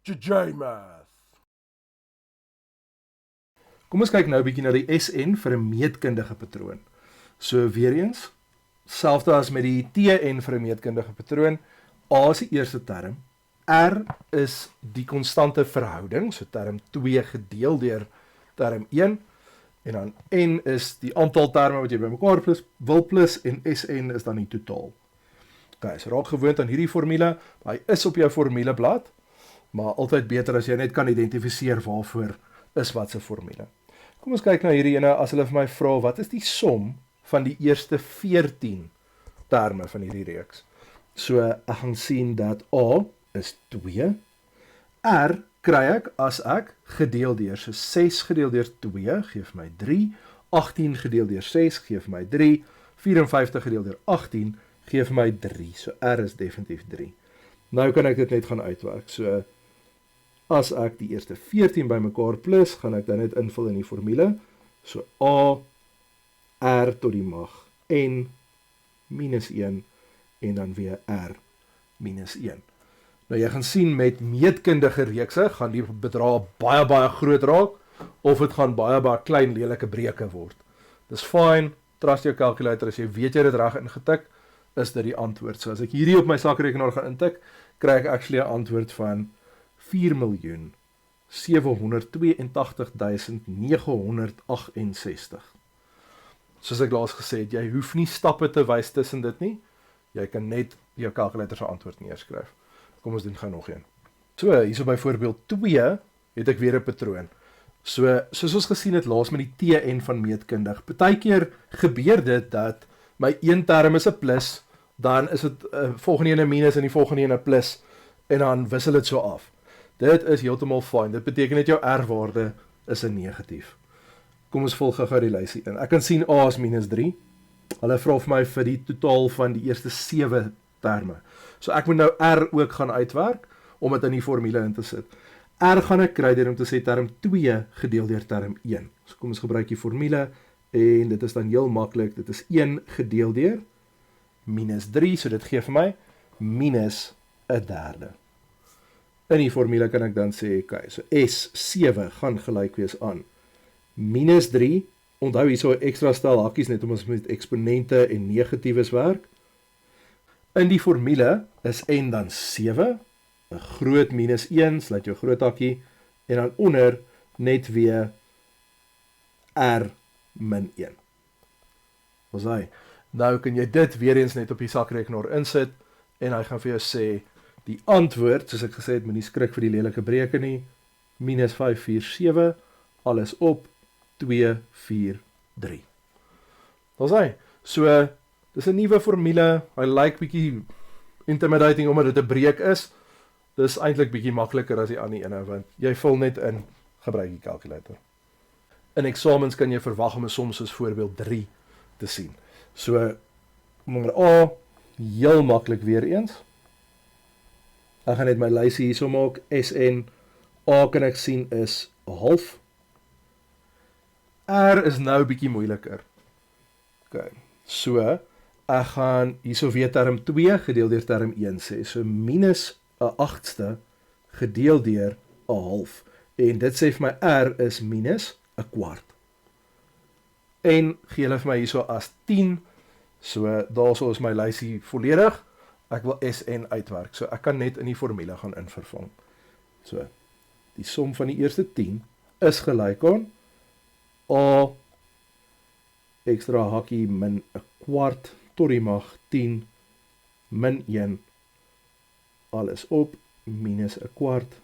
JMath. Kom ons kyk nou 'n bietjie na die SN vir 'n meetkundige patroon. So weer eens, selfde as met die TN vir 'n meetkundige patroon, A is die eerste term, R is die konstante verhouding, so term 2 gedeel deur term 1, en dan N is die aantal terme wat jy bymekaar wil plus, en SN is dan die totaal. Okay, so raak gewoond aan hierdie formule, hy is op jou formuleblad, maar altyd beter as jy net kan identifiseer waarvoor is wat se formule. Kom ons kyk na hierdie ene, as hulle vir my vra, wat is die som van die eerste 14 terme van hierdie reeks? So, ek gaan sien dat A is 2, R kry ek as ek gedeel deur, so 6 gedeel deur 2 gee vir my 3, 18 gedeel deur 6 gee vir my 3, 54 gedeel deur 18 gee vir my 3, so R is definitief 3. Nou kan ek dit net gaan uitwerk, so as ek die eerste 14 bymekaar plus, gaan ek dan net invul in die formule, so A, R tot die mag N minus 1, en dan weer R minus 1. Nou jy gaan sien met meetkundige reekse, gaan die bedrag baie groot raak, of het gaan baie klein lelike breuke word. Dis fine, trust jou calculator, as jy weet jy dit reg ingetik, is dit die antwoord. So as ek hierdie op my sakrekenaar gaan intik, kry ek actually 'n antwoord van 4.782.968. Soos ek laas gesê het, jy hoef nie stappe te wys tussen dit nie, jy kan net jou calculator se antwoord neerskryf. Kom ons doen gou nog een. So, hierso byvoorbeeld 2, het ek weer 'n patroon. So, soos ons gesien het laas met die TN van meetkundig, partykeer gebeur dit dat my een term is 'n plus, dan is dit volgende een 'n minus en die volgende een 'n plus, en dan wissel dit so af. Dit is heeltemal fyn, dit beteken dat jou R-waarde is 'n negatief. Kom ons volg gou die lysie in. Ek kan sien A is minus 3, hulle vra vir my vir die totaal van die eerste 7 terme. So ek moet nou R ook gaan uitwerk, om dit in die formule in te sit. R gaan ek kry deur om te sê term 2 gedeel deur term 1. So kom ons gebruik die formule, en dit is dan heel maklik, dit is 1 gedeel deur minus 3, so dit gee vir my minus 1/3. In die formule kan ek dan sê, okay, so S7 gaan gelyk wees aan minus 3, onthou hierso 'n ekstra stel hakkies net om ons met eksponente en negatiefes werk. In die formule is N dan 7, 'n groot minus 1, sluit jou groot hakkie, en dan onder net weer R min 1. Wat is hy? Nou kan jy dit weer eens net op die sakrekenaar insit, en hy gaan vir jou sê, die antwoord, soos ek gesê het, moet nie skrik vir die lelike breuke nie, minus 547, alles op 243. Wat is hy? So, dis 'n nuwe formule, hy lyk bietjie intimidating omdat dit 'n breek is, dis eintlik bietjie makliker as die ander ene, want jy vul net in, gebruik die calculator. In eksamens kan jy verwag om 'n som soos voorbeeld 3 te sien. So, nommer A, heel maklik weer eens. Ek gaan net my lysie hierso maak, SN, A kan ek sien is 'n half. R is nou bietjie moeiliker. Okay, so, ek gaan hierso weer term 2 gedeel deur term 1 sê, so minus 'n 8ste gedeel deur 'n half, en dit sê vir my R is minus 'n kwart. En gee hulle vir my hierso as 10, so daarso is my lysie volledig, ek wil SN uitwerk, so ek kan net in die formule gaan invervang. So, die som van die eerste 10 is gelyk aan A, ekstra hakkie min 'n kwart, tot die mag 10, min 1, alles op, minus 'n kwart,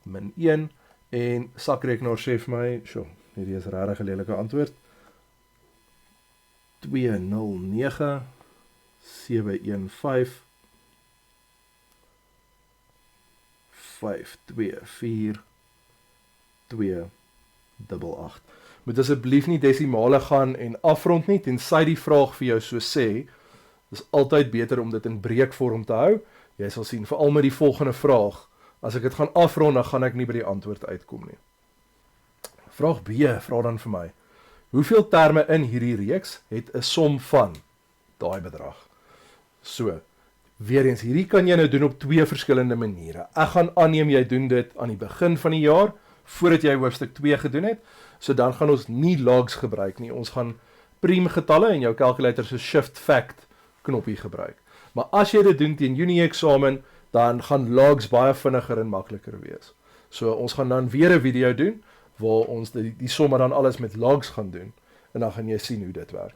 min 1, en sakrekenaar sê vir my, hierdie is regtig 'n lelike antwoord, 209 715 524 288. Moet asseblief nie desimale gaan en afrond nie, tensy die vraag vir jou so sê. Dis altyd beter om dit in breekvorm te hou. Jy sal sien, veral met die volgende vraag, as ek dit gaan afrond, dan gaan ek nie by die antwoord uitkom nie. Vraag B, vra dan vir my, hoeveel terme in hierdie reeks het 'n som van daai bedrag? So, Weer eens, hierdie kan jy nou doen op 2 verskillende maniere. Ek gaan aanneem jy doen dit aan die begin van die jaar, voordat jy hoofstuk 2 gedoen het, so dan gaan ons nie logs gebruik nie, ons gaan priem getalle en jou calculator se shift fact knoppie gebruik. Maar as jy dit doen teen Junie eksamen, dan gaan logs baie vinniger en makliker wees. So ons gaan dan weer 'n video doen, waar ons die somme dan alles met logs gaan doen, en dan gaan jy sien hoe dit werk.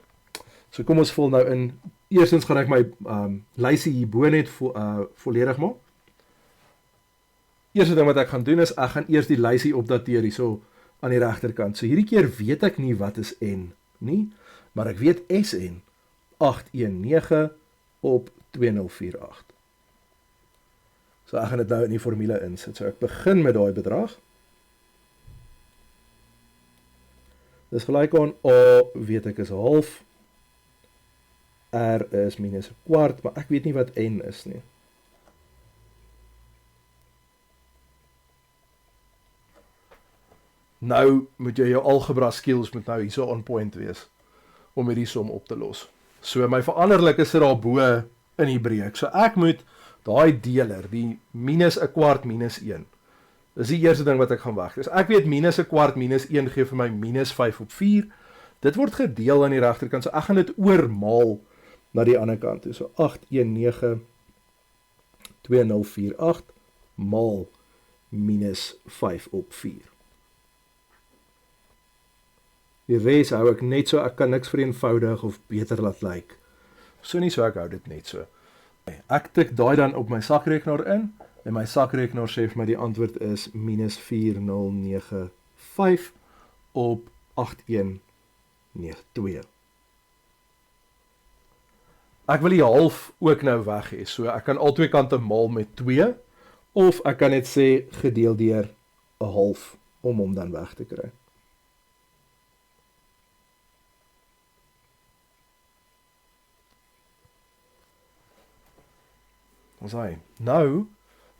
So kom ons vul nou in, eerstens gaan ek my lysie hierbo net volledig maak. Eerste ding wat ek gaan doen is, ek gaan eers die lysie opdateer hierso aan die regterkant. So hierdie keer weet ek nie wat is N nie, maar ek weet SN 819 op 2048. So ek gaan dit nou in die formule insit. So ek begin met daai bedrag. Dis gelyk aan A, weet ek is half, R is minus 'n kwart, maar ek weet nie wat N is nie. Nou moet jy jou algebra skills moet nou hierso on point wees om hierdie som op te los. So my veranderlik is daar bo in die breek. So ek moet daai deler, die minus 'n kwart minus 1. Dis die eerste ding wat ek gaan weg. Dus ek weet minus 'n kwart minus 1 gee vir my minus 5 op 4. Dit word gedeel aan die regterkant, so ek gaan dit oormaal na die ander kant toe. So 819,2048 maal minus 5 op 4. Die res hou ek net so, ek kan niks vereenvoudig of beter laat lyk. So nie so, ek hou dit net so. Ek tik daai dan op my sakrekenaar in, en my sakrekenaar sê vir my die antwoord is minus 4095 op 8192. Ek wil die half ook nou weg hê, so ek kan al twee kante maal met 2, of ek kan net sê gedeel deur 'n half, om hom dan weg te kry. Nou,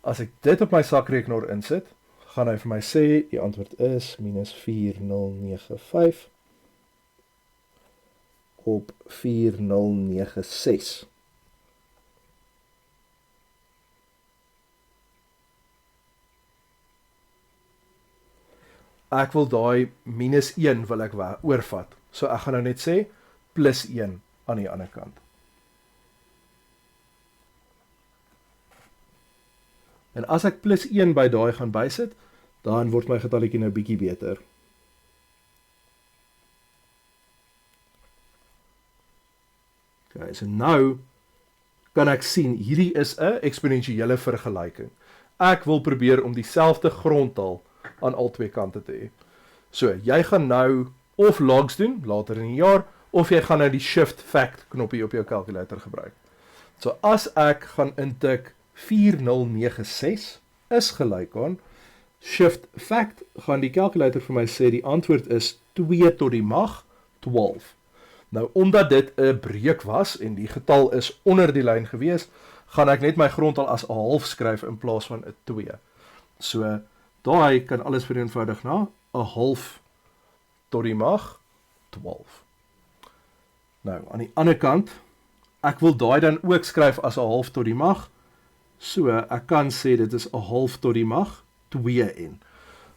as ek dit op my sakrekenaar insit, gaan hy vir my sê, die antwoord is minus 4095 op 4096. Ek wil daai minus 1 wil ek oorvat, so ek gaan nou net sê, plus 1 aan die ander kant. En as ek plus 1 by daai gaan bysit, dan word my getalletjie nou bietjie beter. Okay, so nou kan ek sien, hierdie is 'n eksponensiële vergelyking. Ek wil probeer om dieselfde grondtal aan al twee kante te hê. So, jy gaan nou of logs doen, later in die jaar, of jy gaan nou die shift fact knoppie op jou calculator gebruik. So, as ek gaan intik 4096 is gelyk aan shift fact, gaan die calculator vir my sê die antwoord is 2 tot die mag 12. Nou omdat dit 'n breek was en die getal is onder die lyn gewees, gaan ek net my grondtal as 'n half skryf in plaas van 'n 2. So daai kan alles vereenvoudig na 'n half tot die mag 12. Nou aan die ander kant, ek wil daai dan ook skryf as 'n half tot die mag. So, ek kan sê dit is 'n half tot die mag 2n.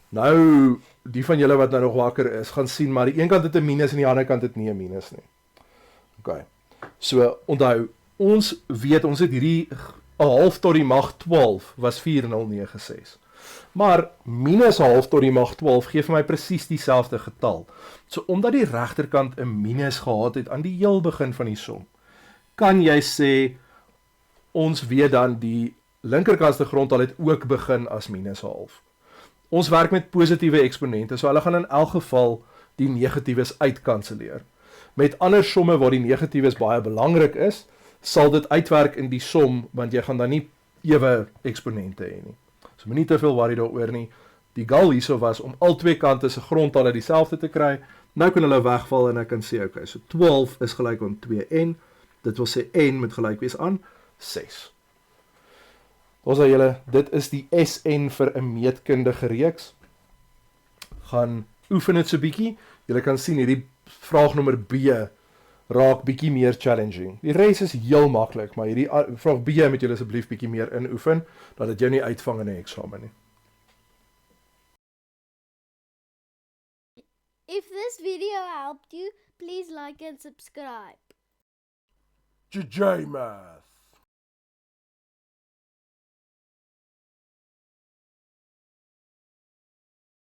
Nou, die van julle wat nou nog wakker is, gaan sien, maar die een kant het 'n minus en die ander kant het nie 'n minus nie. OK. So, onthou, ons weet, ons het hierdie 'n half tot die mag 12 was 4096. Maar minus 'n half tot die mag 12 gee vir my presies dieselfde getal. So, omdat die regterkant 'n minus gehad het aan die heel begin van die som, kan jy sê, ons weet dan die linkerkantste grondtal het ook begin as minus 'n half. Ons werk met positiewe eksponente, so hulle gaan in elk geval die negatiewes uitkanselleer. Met ander somme waar die negatiewes baie belangrik is, sal dit uitwerk in die som, want jy gaan dan nie ewe eksponente hê nie. So moenie te veel worry daaroor nie. Die goal hierso was om al twee kante se grondtalle dieselfde te kry. Nou kan hulle wegval en ek kan sê, okay, so 12 is gelyk aan 2n. Dit wil sê n moet gelyk wees aan 6. Ons sê julle, dit is die SN vir 'n meetkundige reeks. Gaan oefen dit so bietjie. Julle kan sien hierdie vraagnommer B raak bietjie meer challenging. Die res is heel maklik, maar hierdie vraag B moet julle asseblief bietjie meer inoefen dat dit jou nie uitvang in 'n eksamen nie. If this video helped you, please like and subscribe. JJ Math.